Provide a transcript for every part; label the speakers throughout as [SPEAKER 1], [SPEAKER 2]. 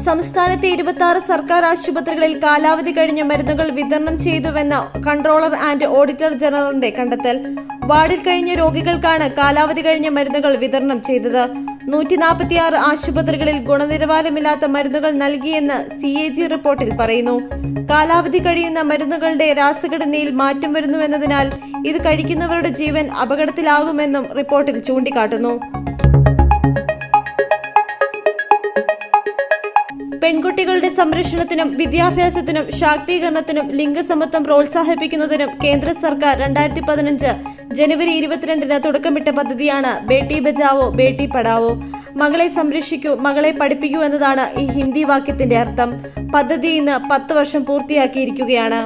[SPEAKER 1] സംസ്ഥാനത്തെ 26 സർക്കാർ ആശുപത്രികളിൽ കാലാവധി കഴിഞ്ഞ മരുന്നുകൾ വിതരണം ചെയ്തുവെന്ന കൺട്രോളർ ആൻഡ് ഓഡിറ്റർ ജനറലിന്റെ കണ്ടെത്തൽ. വാർഡിൽ കഴിഞ്ഞ രോഗികൾക്കാണ് കാലാവധി കഴിഞ്ഞ മരുന്നുകൾ വിതരണം ചെയ്തത്. 146 ആശുപത്രികളിൽ ഗുണനിലവാരമില്ലാത്ത മരുന്നുകൾ നൽകിയെന്ന് CAG റിപ്പോർട്ടിൽ പറയുന്നു. കാലാവധി കഴിയുന്ന മരുന്നുകളുടെ രാസഘടനയിൽ മാറ്റം വരുന്നുവെന്നതിനാൽ ഇത് കഴിക്കുന്നവരുടെ ജീവൻ അപകടത്തിലാകുമെന്നും റിപ്പോർട്ടിൽ ചൂണ്ടിക്കാട്ടുന്നു. പെൺകുട്ടികളുടെ സംരക്ഷണത്തിനും വിദ്യാഭ്യാസത്തിനും ശാക്തീകരണത്തിനും ലിംഗസമത്വം പ്രോത്സാഹിപ്പിക്കുന്നതിനും കേന്ദ്ര സർക്കാർ 2015 ജനുവരി 22-ന് തുടക്കമിട്ട പദ്ധതിയാണ് ബേട്ടി ബച്ചാവോ ബേട്ടി പഠാവോ. മകളെ സംരക്ഷിക്കൂ, മകളെ പഠിപ്പിക്കൂ എന്നതാണ് ഈ ഹിന്ദി വാക്യത്തിന്റെ അർത്ഥം. പദ്ധതി ഇന്ന് 10 വർഷം പൂർത്തിയാക്കിയിരിക്കുകയാണ്.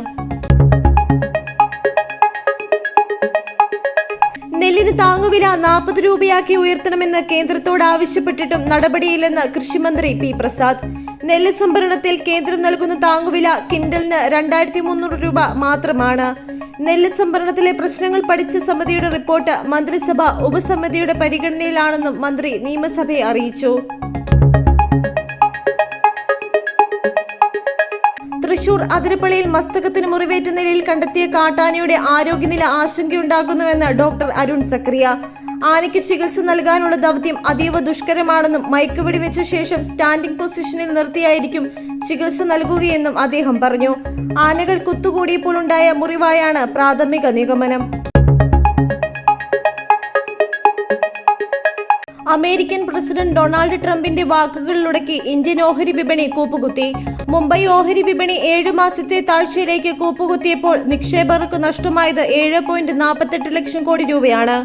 [SPEAKER 1] നെല്ലിന് താങ്ങുവില 40 രൂപയാക്കി ഉയർത്തണമെന്ന് കേന്ദ്രത്തോട് ആവശ്യപ്പെട്ടിട്ടും നടപടിയില്ലെന്ന് കൃഷിമന്ത്രി P. പ്രസാദ്. നെല്ല് സംഭരണത്തിൽ കേന്ദ്രം നൽകുന്ന താങ്ങുവില ക്വിന്റലിന് 2300 രൂപ മാത്രമാണ്. നെല്ല് സംഭരണത്തിലെ പ്രശ്നങ്ങൾ പഠിച്ച സമിതിയുടെ റിപ്പോർട്ട് മന്ത്രിസഭ ഉപസമിതിയുടെ പരിഗണനയിലാണെന്നും മന്ത്രി നിയമസഭയെ അറിയിച്ചു. തൃശൂർ അതിരപ്പള്ളിയിൽ മസ്തകത്തിന് മുറിവേറ്റ നിലയിൽ കണ്ടെത്തിയ കാട്ടാനയുടെ ആരോഗ്യനില ആശങ്കയുണ്ടാകുന്നുവെന്ന് ഡോക്ടർ അരുൺ സക്രിയ. ആനയ്ക്ക് ചികിത്സ നൽകാനുള്ള ദൗത്യം അതീവ ദുഷ്കരമാണെന്നും മയക്കുവെടി വെച്ച ശേഷം സ്റ്റാൻഡിംഗ് പൊസിഷനിൽ നിർത്തിയായിരിക്കും ചികിത്സ നൽകുകയെന്നും അദ്ദേഹം പറഞ്ഞു. ആനകൾ കുത്തുകൂടിയപ്പോൾ ഉണ്ടായ മുറിവായാണ് പ്രാഥമിക നിഗമനം. അമേരിക്കൻ പ്രസിഡന്റ് ഡൊണാൾഡ് ട്രംപിന്റെ വാക്കുകളിലുടക്കി ഇന്ത്യൻ ഓഹരി വിപണി കൂപ്പുകുത്തി. മുംബൈ ഓഹരി വിപണി 7 മാസത്തെ താഴ്ചയിലേക്ക് കൂപ്പുകുത്തിയപ്പോൾ നിക്ഷേപകർക്ക് നഷ്ടമായത് 7.48 ലക്ഷം കോടി രൂപയാണ്.